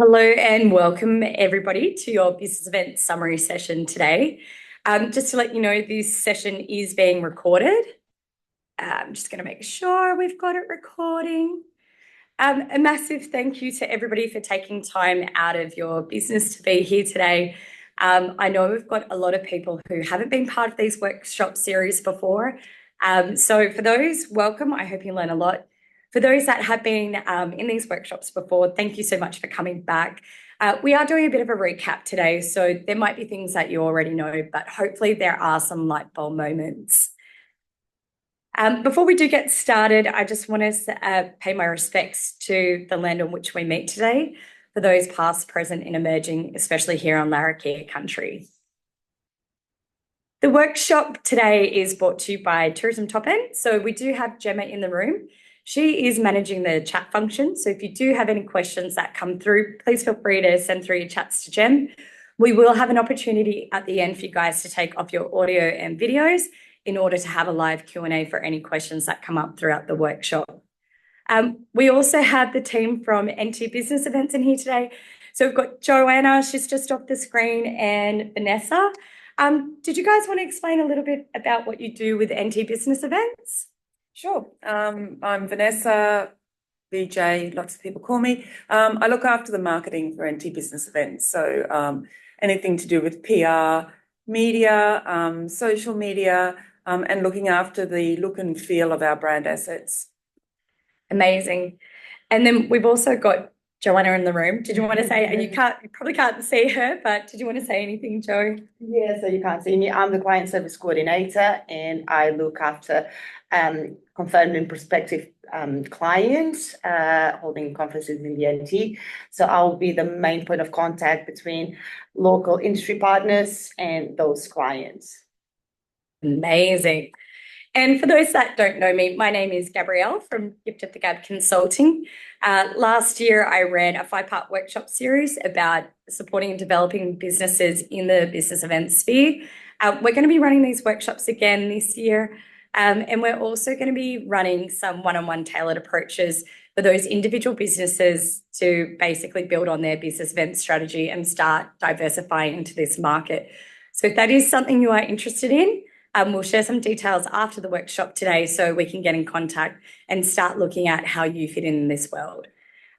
Hello and welcome everybody to your business event summary session today. Just to let you know, this session is being recorded. I'm just going to make sure we've got it recording. A massive thank you to everybody for taking time out of your business to be here today. I know we've got a lot of people who haven't been part of these workshop series before. So for those, welcome. I hope you learn a lot. For those that have been in these workshops before, thank you so much for coming back. We are doing a bit of a recap today, so there might be things that you already know, but hopefully there are some light bulb moments. Before we do get started, I just want to pay my respects to the land on which we meet today, for those past, present and emerging, especially here on Larrakia country. The workshop today is brought to you by Tourism Top End. So we do have Gemma in the room. She is managing the chat function. So if you do have any questions that come through, please feel free to send through your chats to Gem. We will have an opportunity at the end for you guys to take off your audio and videos in order to have a live Q&A for any questions that come up throughout the workshop. We also have the team from NT Business Events in here today. So we've got Joanna, she's just off the screen, and Vanessa. Did you guys want to explain a little bit about what you do with NT Business Events? Sure. I'm Vanessa, VJ, lots of people call me. I look after the marketing for NT Business Events. So anything to do with PR, media, social media, and looking after the look and feel of our brand assets. Amazing. And then we've also got Joanna in the room. Did you want to say, and you probably can't see her, but did you want to say anything, Jo? Yeah, so you can't see me. I'm the client service coordinator and I look after confirmed and prospective clients holding conferences in the NT. So I'll be the main point of contact between local industry partners and those clients. Amazing. And for those that don't know me, my name is Gabrielle from Gift of the Gab Consulting. Last year, I ran a 5-part workshop series about supporting and developing businesses in the business event sphere. We're going to be running these workshops again this year. And we're also going to be running some one-on-one tailored approaches for those individual businesses to basically build on their business event strategy and start diversifying into this market. So if that is something you are interested in, we'll share some details after the workshop today so we can get in contact and start looking at how you fit in this world.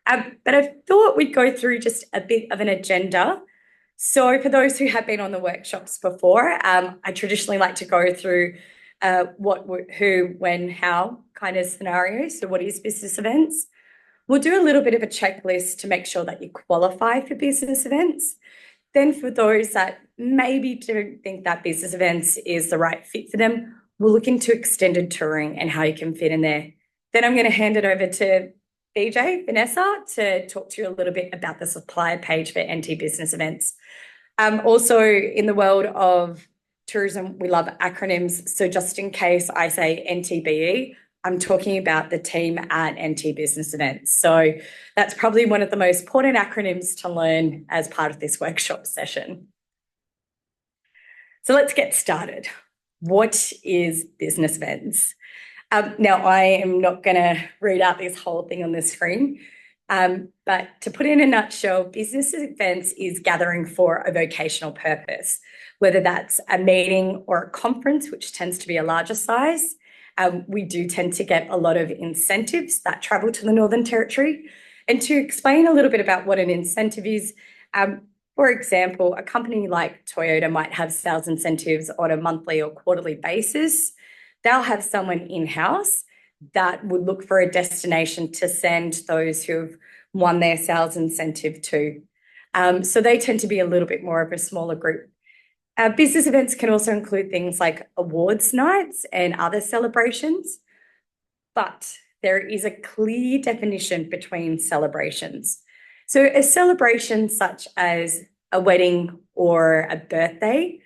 But I thought we'd go through just a bit of an agenda. So for those who have been on the workshops before, I traditionally like to go through what, who, when, how kind of scenarios. So what is business events? We'll do a little bit of a checklist to make sure that you qualify for business events. Then for those that maybe don't think that business events is the right fit for them, we'll look into extended touring and how you can fit in there. Then I'm going to hand it over to Vanessa, to talk to you a little bit about the supplier page for NT Business Events. Also, in the world of tourism, we love acronyms. So just in case I say NTBE, I'm talking about the team at NT Business Events. So that's probably one of the most important acronyms to learn as part of this workshop session. So let's get started. What is business events? Now, I am not going to read out this whole thing on the screen, but to put it in a nutshell, business events is gathering for a vocational purpose, whether that's a meeting or a conference, which tends to be a larger size. We do tend to get a lot of incentives that travel to the Northern Territory. And to explain a little bit about what an incentive is, for example, a company like Toyota might have sales incentives on a monthly or quarterly basis. They'll have someone in-house that would look for a destination to send those who've won their sales incentive to. So they tend to be a little bit more of a smaller group. Business events can also include things like awards nights and other celebrations, but there is a clear definition between celebrations. So a celebration such as a wedding or a birthday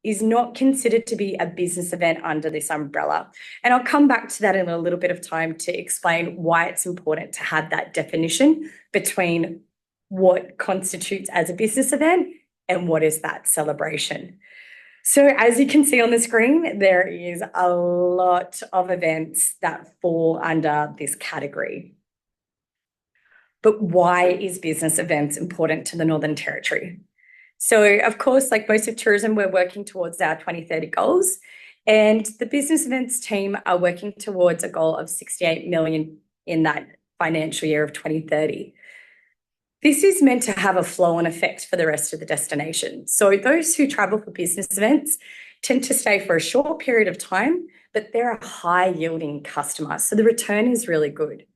is not considered to be a business event under this umbrella. And I'll come back to that in a little bit of time to explain why it's important to have that definition between what constitutes as a business event and what is that celebration. So as you can see on the screen, there is a lot of events that fall under this category. But why is business events important to the Northern Territory? So, of course, like most of tourism, we're working towards our 2030 goals. And the business events team are working towards a goal of 68 million in that financial year of 2030. This is meant to have a flow-on effect for the rest of the destination. So those who travel for business events tend to stay for a short period of time, but they're a high-yielding customer. So the return is really good.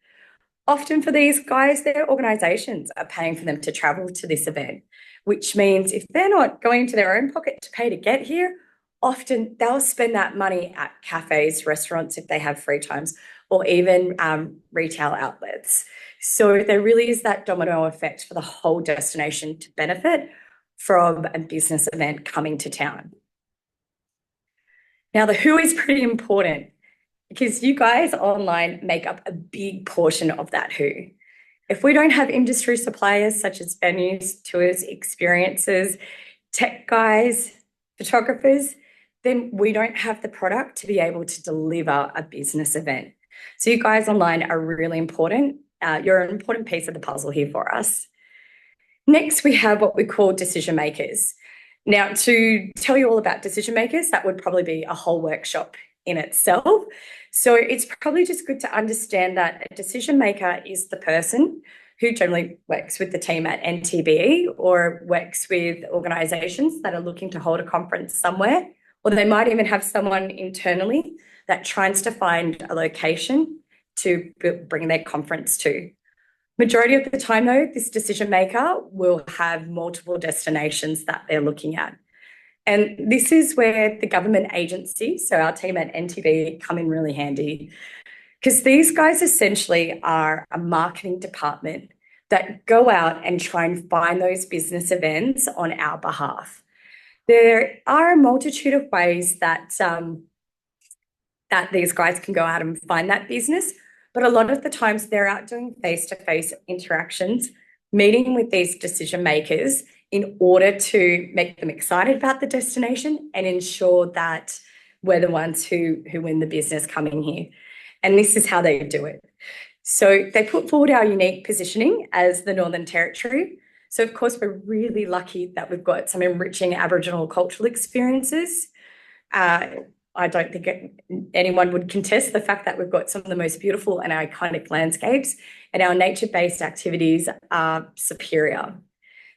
Often for these guys, their organisations are paying for them to travel to this event, which means if they're not going to their own pocket to pay to get here, often they'll spend that money at cafes, restaurants, if they have free times, or even retail outlets. So there really is that domino effect for the whole destination to benefit from a business event coming to town. Now, the who is pretty important because you guys online make up a big portion of that who. If we don't have industry suppliers such as venues, tours, experiences, tech guys, photographers, then we don't have the product to be able to deliver a business event. So you guys online are really important. You're an important piece of the puzzle here for us. Next, we have what we call decision makers. Now, to tell you all about decision makers, that would probably be a whole workshop in itself. So it's probably just good to understand that a decision maker is the person who generally works with the team at NTBE or works with organisations that are looking to hold a conference somewhere, or they might even have someone internally that tries to find a location to bring their conference to. Majority of the time, though, this decision maker will have multiple destinations that they're looking at. And this is where the government agency, so our team at NTB, come in really handy, because these guys essentially are a marketing department that go out and try and find those business events on our behalf. There are a multitude of ways that these guys can go out and find that business, but a lot of the times they're out doing face-to-face interactions, meeting with these decision makers in order to make them excited about the destination and ensure that we're the ones who win the business coming here. And this is how they do it. So they put forward our unique positioning as the Northern Territory. So of course, we're really lucky that we've got some enriching Aboriginal cultural experiences. I don't think anyone would contest the fact that we've got some of the most beautiful and iconic landscapes, and our nature-based activities are superior.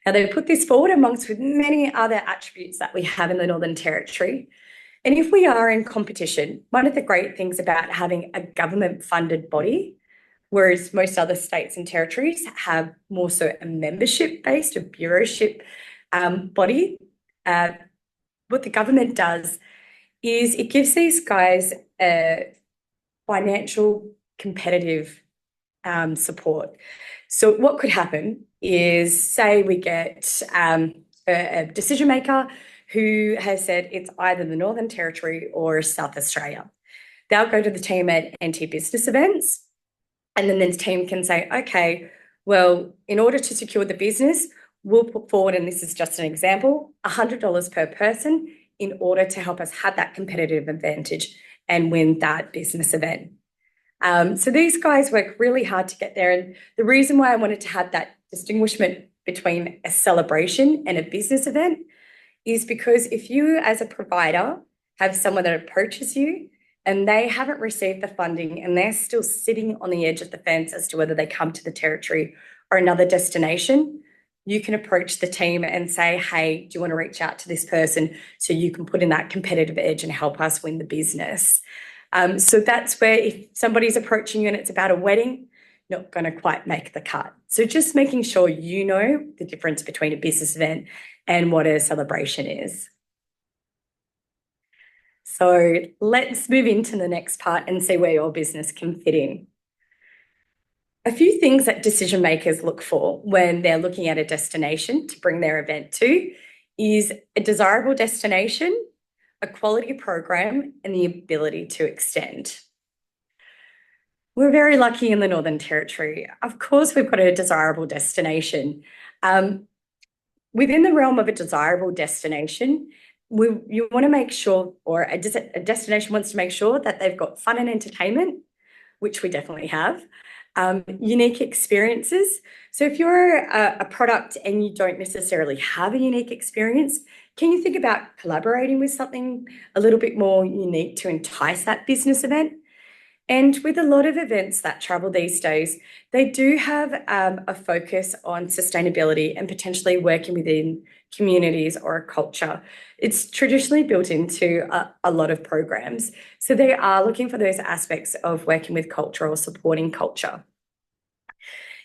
Now, they put this forward amongst with many other attributes that we have in the Northern Territory. And if we are in competition, one of the great things about having a government-funded body, whereas most other states and territories have more so a membership-based, a bureauship body, what the government does is it gives these guys a financial competitive support. So what could happen is, say we get a decision maker who has said it's either the Northern Territory or South Australia. They'll go to the team at NT Business Events, and then the team can say, okay, well, in order to secure the business, we'll put forward, and this is just an example, $100 per person in order to help us have that competitive advantage and win that business event. So these guys work really hard to get there. And the reason why I wanted to have that distinguishment between a celebration and a business event is because if you as a provider have someone that approaches you and they haven't received the funding and they're still sitting on the edge of the fence as to whether they come to the territory or another destination, you can approach the team and say, hey, do you want to reach out to this person so you can put in that competitive edge and help us win the business? So that's where if somebody's approaching you and it's about a wedding, not going to quite make the cut. So just making sure you know the difference between a business event and what a celebration is. So let's move into the next part and see where your business can fit in. A few things that decision makers look for when they're looking at a destination to bring their event to is a desirable destination, a quality program, and the ability to extend. We're very lucky in the Northern Territory. Of course, we've got a desirable destination. Within the realm of a desirable destination, you want to make sure, or a destination wants to make sure that they've got fun and entertainment, which we definitely have. Unique experiences. So if you're a product and you don't necessarily have a unique experience, can you think about collaborating with something a little bit more unique to entice that business event? And with a lot of events that travel these days, they do have a focus on sustainability and potentially working within communities or a culture. It's traditionally built into a lot of programs. So they are looking for those aspects of working with culture or supporting culture.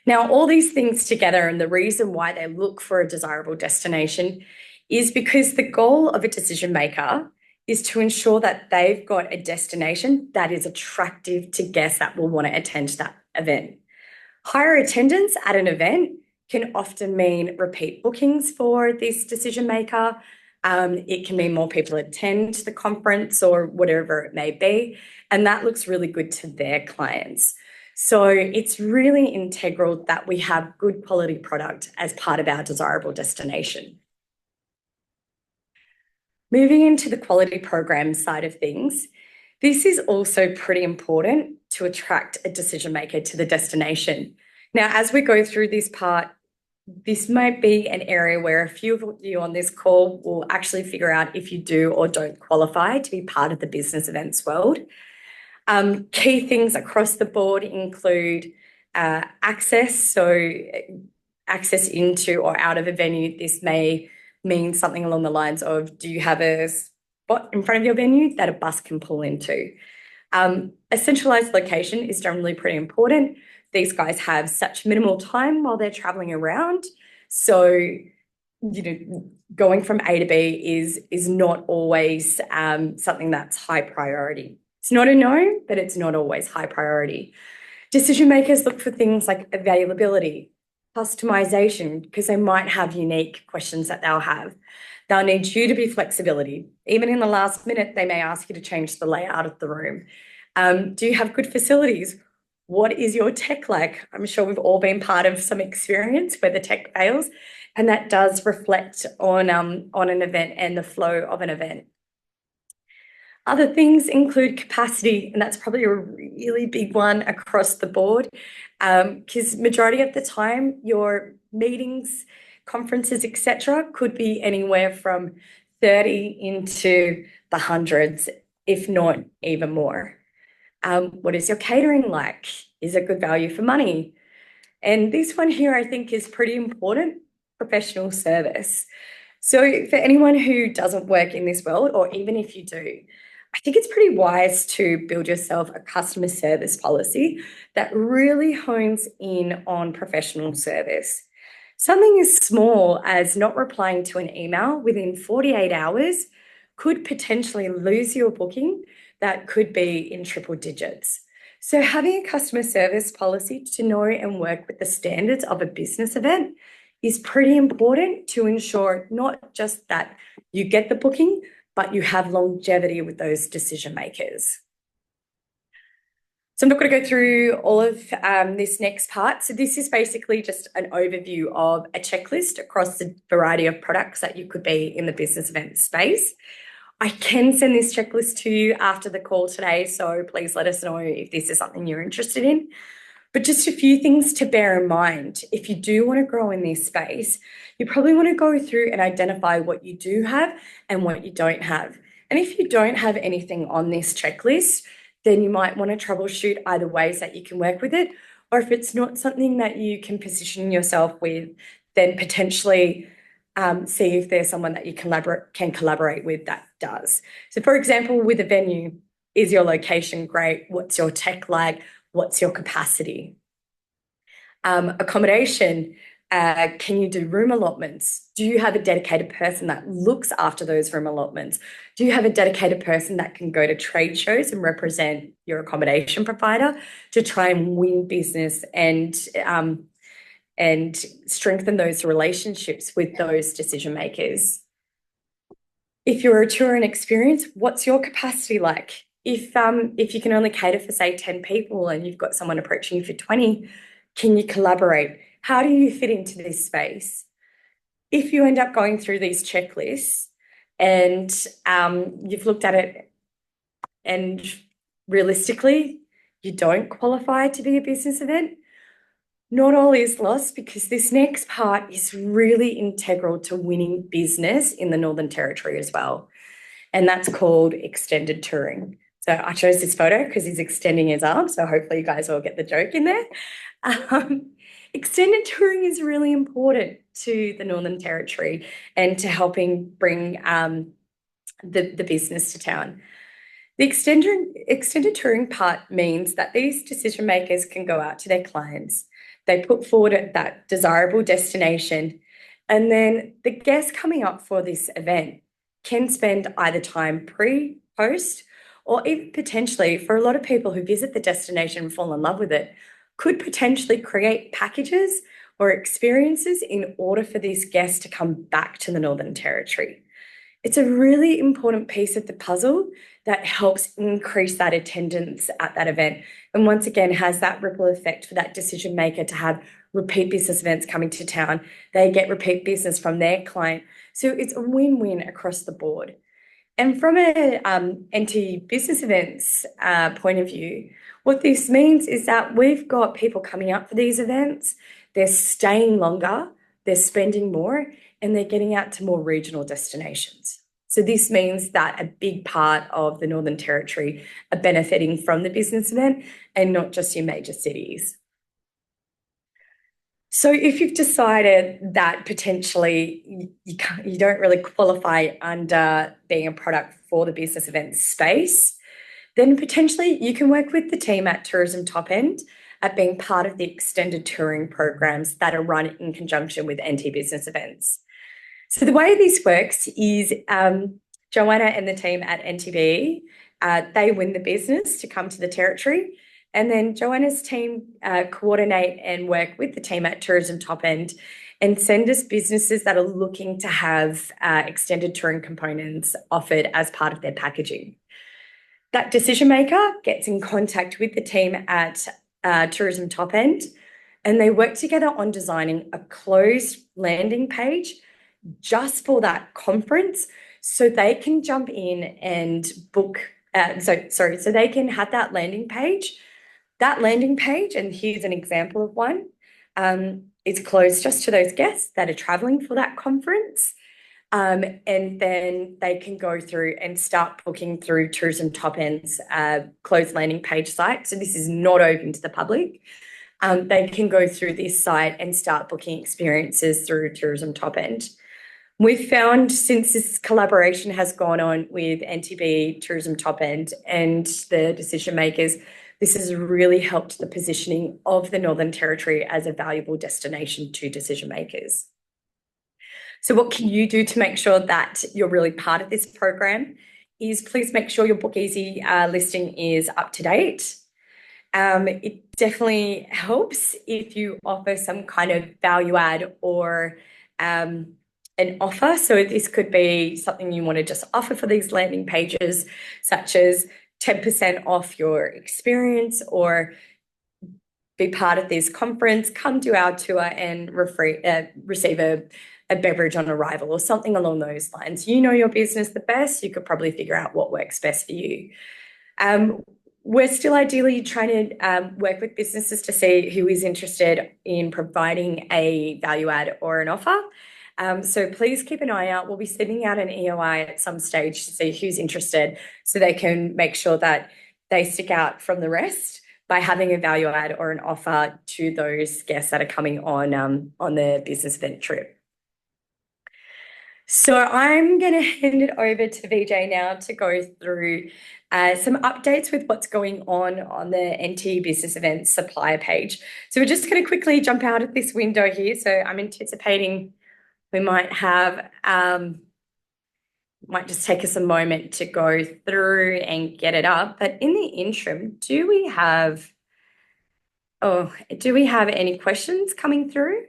Now, all these things together, and the reason why they look for a desirable destination is because the goal of a decision maker is to ensure that they've got a destination that is attractive to guests that will want to attend that event. Higher attendance at an event can often mean repeat bookings for this decision maker. It can mean more people attend the conference or whatever it may be, and that looks really good to their clients. So it's really integral that we have good quality product as part of our desirable destination. Moving into the quality program side of things, this is also pretty important to attract a decision maker to the destination. Now, as we go through this part, this might be an area where a few of you on this call will actually figure out if you do or don't qualify to be part of the business events world. Key things across the board include access, so access into or out of a venue. This may mean something along the lines of, do you have a spot in front of your venue that a bus can pull into? A centralized location is generally pretty important. These guys have such minimal time while they're traveling around. So, going from A to B is not always something that's high priority. It's not a no, but it's not always high priority. Decision makers look for things like availability, customization, because they might have unique questions that they'll have. They'll need you to be flexibility. Even in the last minute, they may ask you to change the layout of the room. Do you have good facilities? What is your tech like? I'm sure we've all been part of some experience where the tech fails, and that does reflect on an event and the flow of an event. Other things include capacity, and that's probably a really big one across the board, because majority of the time your meetings, conferences, etc., could be anywhere from 30 into the hundreds, if not even more. What is your catering like? Is it good value for money? And this one here, I think, is pretty important, professional service. So for anyone who doesn't work in this world, or even if you do, I think it's pretty wise to build yourself a customer service policy that really hones in on professional service. Something as small as not replying to an email within 48 hours could potentially lose your booking that could be in triple digits. So having a customer service policy to know and work with the standards of a business event is pretty important to ensure not just that you get the booking, but you have longevity with those decision makers. So I'm not going to go through all of this next part. So this is basically just an overview of a checklist across the variety of products that you could be in the business event space. I can send this checklist to you after the call today, so please let us know if this is something you're interested in. But just a few things to bear in mind. If you do want to grow in this space, you probably want to go through and identify what you do have and what you don't have. And if you don't have anything on this checklist, then you might want to troubleshoot either ways that you can work with it, or if it's not something that you can position yourself with, then potentially see if there's someone that you can collaborate with that does. So for example, with a venue, is your location great? What's your tech like? What's your capacity? Accommodation, can you do room allotments? Do you have a dedicated person that looks after those room allotments? Do you have a dedicated person that can go to trade shows and represent your accommodation provider to try and win business and strengthen those relationships with those decision makers? If you're a tour and experience, what's your capacity like? If you can only cater for, say, 10 people and you've got someone approaching you for 20, can you collaborate? How do you fit into this space? If you end up going through these checklists and you've looked at it and realistically you don't qualify to be a business event, not all is lost, because this next part is really integral to winning business in the Northern Territory as well. And that's called extended touring. So I chose this photo because he's extending his arm. So hopefully you guys all get the joke in there. Extended touring is really important to the Northern Territory and to helping bring the business to town. The extended touring part means that these decision makers can go out to their clients. They put forward that desirable destination, and then the guests coming up for this event can spend either time pre, post, or even potentially, for a lot of people who visit the destination and fall in love with it, could potentially create packages or experiences in order for these guests to come back to the Northern Territory. It's a really important piece of the puzzle that helps increase that attendance at that event. And once again, has that ripple effect for that decision maker to have repeat business events coming to town. They get repeat business from their client. So it's a win-win across the board. And from a NT business events point of view, what this means is that we've got people coming up for these events, they're staying longer, they're spending more, and they're getting out to more regional destinations. So this means that a big part of the Northern Territory are benefiting from the business event and not just your major cities. So if you've decided that potentially you don't really qualify under being a product for the business event space, then potentially you can work with the team at Tourism Top End at being part of the extended touring programs that are run in conjunction with NT Business Events. So the way this works is Joanna and the team at NTB, they win the business to come to the territory. And then Joanna's team coordinate and work with the team at Tourism Top End and send us businesses that are looking to have extended touring components offered as part of their packaging. That decision maker gets in contact with the team at Tourism Top End, and they work together on designing a closed landing page just for that conference, so they can jump in and book. So they can have that landing page. That landing page, and here's an example of one, is closed just to those guests that are traveling for that conference. And then they can go through and start booking through Tourism Top End's closed landing page site. So this is not open to the public. They can go through this site and start booking experiences through Tourism Top End. We've found, since this collaboration has gone on with NTB, Tourism Top End, and the decision makers, this has really helped the positioning of the Northern Territory as a valuable destination to decision makers. So what can you do to make sure that you're really part of this program is please make sure your Book Easy listing is up to date. It definitely helps if you offer some kind of value add or an offer. So this could be something you want to just offer for these landing pages, such as 10% off your experience, or be part of this conference, come to our tour and receive a beverage on arrival, or something along those lines. You know your business the best. You could probably figure out what works best for you. We're still ideally trying to work with businesses to see who is interested in providing a value add or an offer. So please keep an eye out. We'll be sending out an EOI at some stage to see who's interested, so they can make sure that they stick out from the rest by having a value add or an offer to those guests that are coming on the business event trip. So I'm going to hand it over to VJ now to go through some updates with what's going on the NT Business Events supplier page. So we're just going to quickly jump out of this window here. So I'm anticipating we might have, might just take us a moment to go through and get it up. But in the interim, do we have any questions coming through?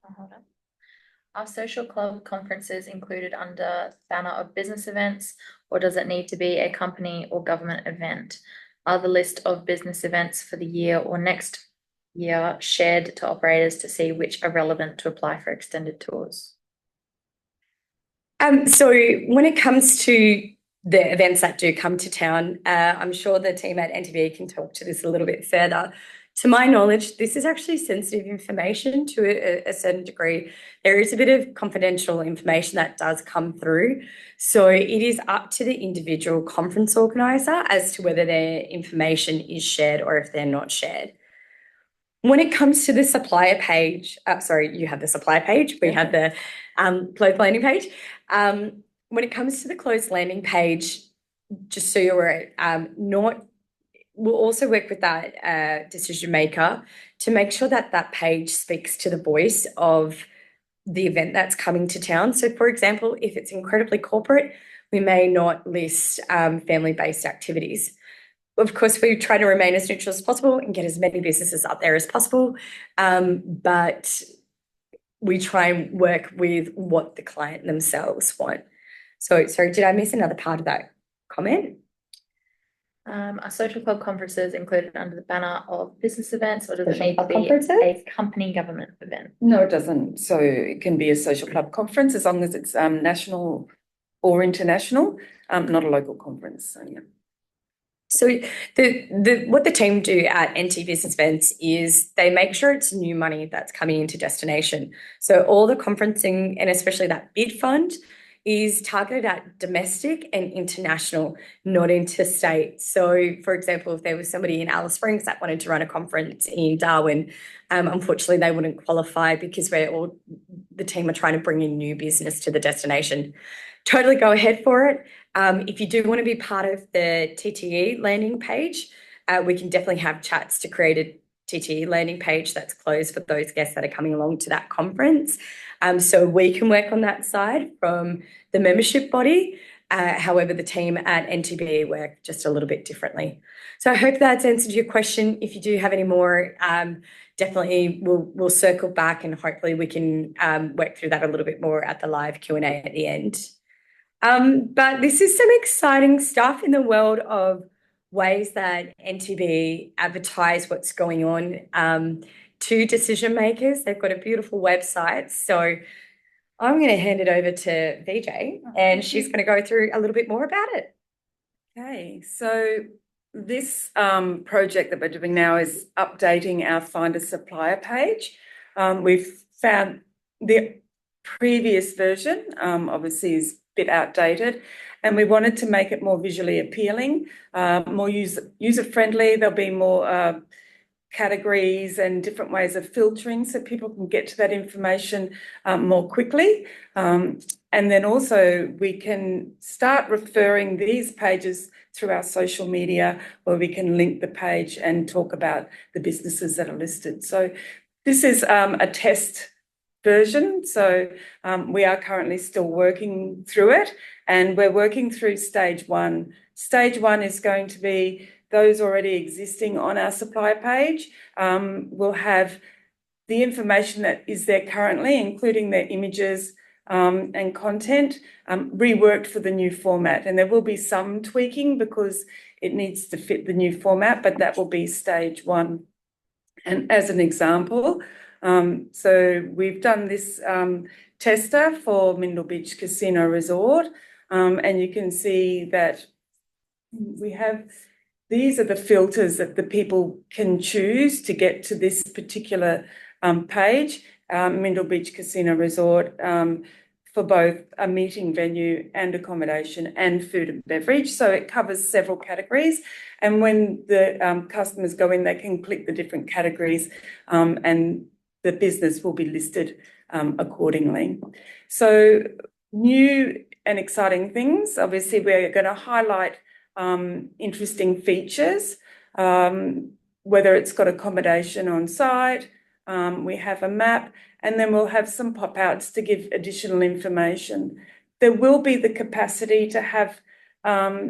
Hold on. Are social club conferences included under banner of business events, or does it need to be a company or government event? Are the list of business events for the year or next year shared to operators to see which are relevant to apply for extended tours? So when it comes to the events that do come to town. I'm sure the team at NTB can talk to this a little bit further. To my knowledge, this is actually sensitive information to a certain degree. There is a bit of confidential information that does come through. So it is up to the individual conference organizer as to whether their information is shared or if they're not shared. When it comes to the supplier page, sorry, you have the supplier page, we have the closed landing page. When it comes to the closed landing page, just so you're aware, we'll also work with that decision maker to make sure that that page speaks to the voice of the event that's coming to town. So, for example, if it's incredibly corporate, we may not list family-based activities. Of course, we try to remain as neutral as possible and get as many businesses up there as possible, but we try and work with what the client themselves want. So, sorry, did I miss another part of that comment? Are social club conferences included under the banner of business events, or does it Social need to club be conferences? a company government event? No, it doesn't. So it can be a social club conference as long as it's national or international, not a local conference. So, yeah. So what the team do at NT Business Events is they make sure it's new money that's coming into destination. So all the conferencing, and especially that bid fund, is targeted at domestic and international, not interstate. So, for example, if there was somebody in Alice Springs that wanted to run a conference in Darwin, unfortunately they wouldn't qualify because the team are trying to bring in new business to the destination. Totally go ahead for it. If you do want to be part of the TTE landing page, we can definitely have chats to create a TTE landing page that's closed for those guests that are coming along to that conference. So we can work on that side from the membership body. However, the team at NTB work just a little bit differently. So I hope that's answered your question. If you do have any more, definitely we'll circle back and hopefully we can work through that a little bit more at the live Q&A at the end. But this is some exciting stuff in the world of ways that NTB advertise what's going on to decision makers. They've got a beautiful website. So I'm going to hand it over to VJ and she's going to go through a little bit more about it. Okay, so this project that we're doing now is updating our Find a Supplier page. We've found the previous version obviously is bit outdated, and we wanted to make it more visually appealing, more user-friendly. There'll be more categories and different ways of filtering so people can get to that information more quickly. And then also we can start referring these pages through our social media where we can link the page and talk about the businesses that are listed. So this is a test version. So we are currently still working through it, and we're working through stage one. Stage one is going to be those already existing on our supplier page. We'll have the information that is there currently, including their images and content, reworked for the new format. And there will be some tweaking because it needs to fit the new format, but that will be stage one. And as an example, so we've done this tester for Mindle Beach Casino Resort, and you can see that we have, these are the filters that the people can choose to get to this particular page, Mindle Beach Casino Resort, for both a meeting venue and accommodation and food and beverage. So it covers several categories. And when the customers go in, they can click the different categories and the business will be listed accordingly. So new and exciting things. Obviously, we're going to highlight interesting features, whether it's got accommodation on site. We have a map, and then we'll have some pop-outs to give additional information. There will be the capacity to have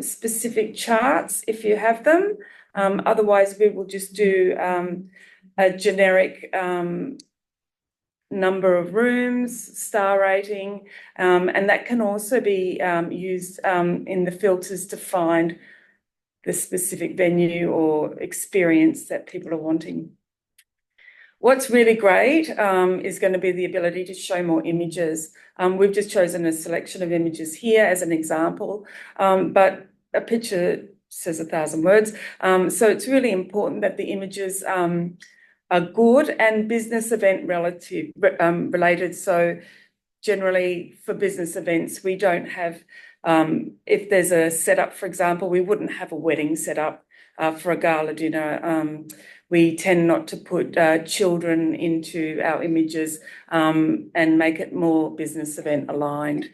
specific charts if you have them. Otherwise, we will just do a generic number of rooms, star rating, and that can also be used in the filters to find the specific venue or experience that people are wanting. What's really great is going to be the ability to show more images. We've just chosen a selection of images here as an example, but a picture says 1,000 words. So it's really important that the images are good and business event related. So generally for business events, we don't have, if there's a setup, for example, we wouldn't have a wedding setup for a gala dinner. We tend not to put children into our images and make it more business event aligned.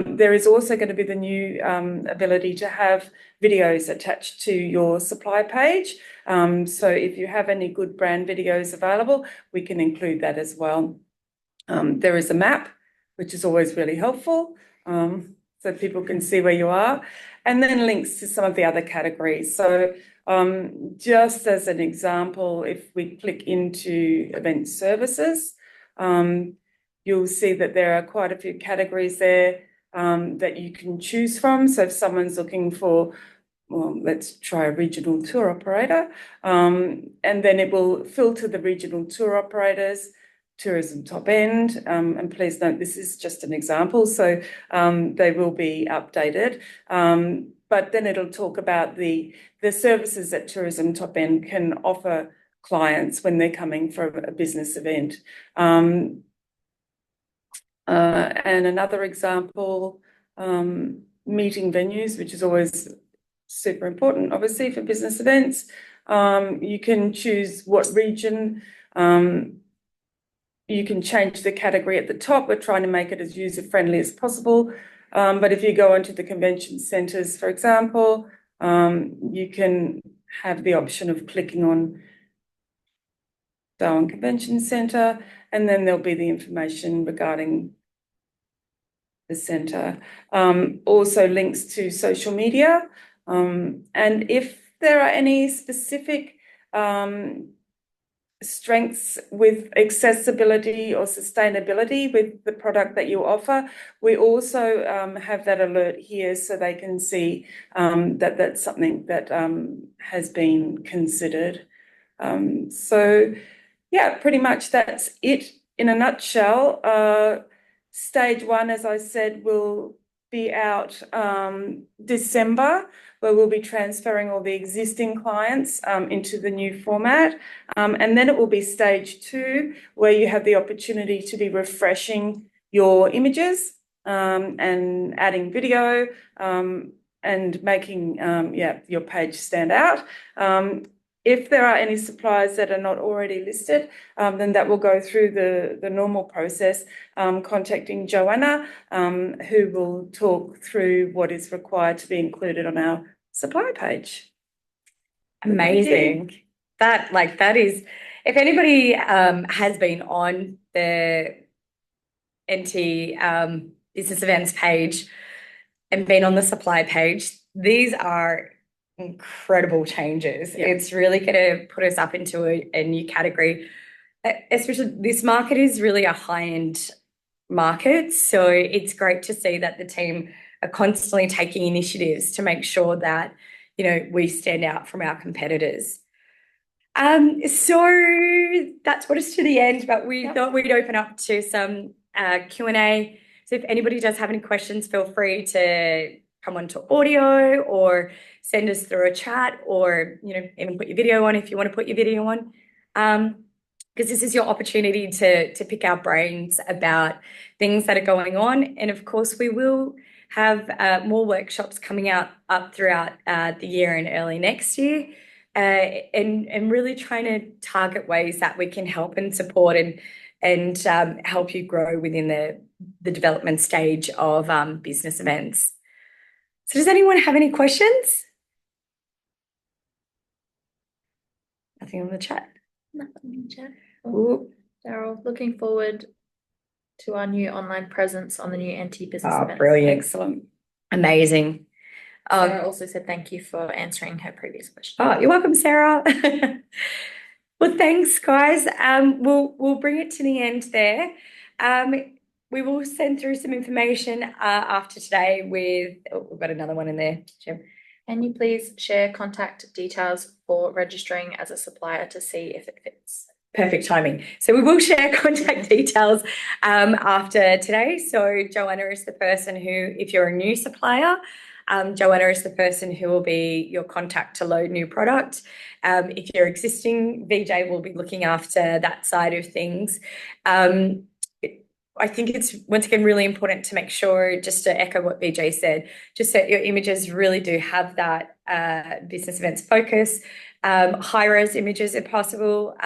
There is also going to be the new ability to have videos attached to your supplier page. So if you have any good brand videos available, we can include that as well. There is a map, which is always really helpful, so people can see where you are, and then links to some of the other categories. So just as an example, if we click into event services, you'll see that there are quite a few categories there that you can choose from. So if someone's looking for, well, let's try a regional tour operator, and then it will filter the regional tour operators, tourism top end, and please note this is just an example, so they will be updated. But then it'll talk about the services that tourism top end can offer clients when they're coming for a business event. And another example, meeting venues, which is always super important, obviously, for business events. You can choose what region. You can change the category at the top. We're trying to make it as user-friendly as possible. But if you go into the convention centres, for example, you can have the option of clicking on Darwin Convention Centre, and then there'll be the information regarding the centre. Also links to social media. And if there are any specific strengths with accessibility or sustainability with the product that you offer, we also have that alert here so they can see that that's something that has been considered. So yeah, pretty much that's it in a nutshell. Stage 1, as I said, will be out December, where we'll be transferring all the existing clients into the new format. And then it will be stage 2, where you have the opportunity to be refreshing your images and adding video and making your page stand out. If there are any suppliers that are not already listed, then that will go through the normal process, contacting Joanna, who will talk through what is required to be included on our supplier page. Amazing. That is, if anybody has been on the NT business events page and been on the supply page, these are incredible changes. Yeah. It's really going to put us up into a new category. Especially this market is really a high-end market, so it's great to see that the team are constantly taking initiatives to make sure that, you know, we stand out from our competitors. So that's brought us to the end, but we thought we'd open up to some Q&A. So if anybody does have any questions, feel free to come onto audio or send us through a chat, or, you know, even put your video on if you want to put your video on. Because this is your opportunity to pick our brains about things that are going on. And of course, we will have more workshops coming up throughout the year and early next year, and really trying to target ways that we can help and support and help you grow within the development stage of business events. So does anyone have any questions? Nothing on the chat. Nothing in the chat. Ooh. Daryl, looking forward to our new online presence on the new NT business events. Brilliant. Excellent. Amazing. Sarah also said thank you for answering her previous question. Oh, you're welcome, Sarah. Well, thanks, guys. We'll bring it to the end there. We will send through some information after today with, we've got another one in there, Jim. Can you please share contact details for registering as a supplier to see if it fits? perfect timing. So we will share contact details after today. So Joanna is the person who, if you're a new supplier, Joanna is the person who will be your contact to load new product. If you're existing, VJ will be looking after that side of things. I think it's, once again, really important to make sure, just to echo what BJ said, just that your images really do have that business events focus, high-res images if possible,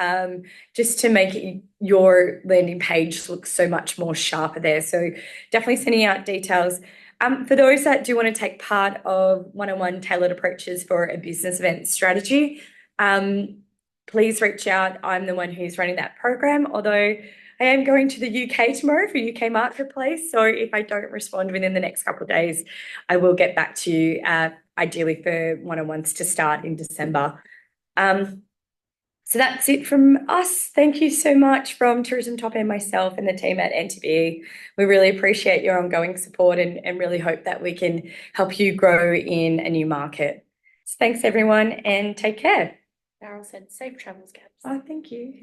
just to make your landing page look so much more sharper there. So definitely sending out details. For those that do want to take part of one-on-one tailored approaches for a business event strategy, please reach out. I'm the one who's running that program, although I am going to the UK tomorrow for UK Marketplace. So if I don't respond within the next couple of days, I will get back to you, ideally for one-on-ones to start in December. So that's it from us. Thank you so much from Tourism Top and myself and the team at NTB. We really appreciate your ongoing support and really hope that we can help you grow in a new market. So thanks everyone and take care. Daryl said safe travels, Gabs. Oh, thank you.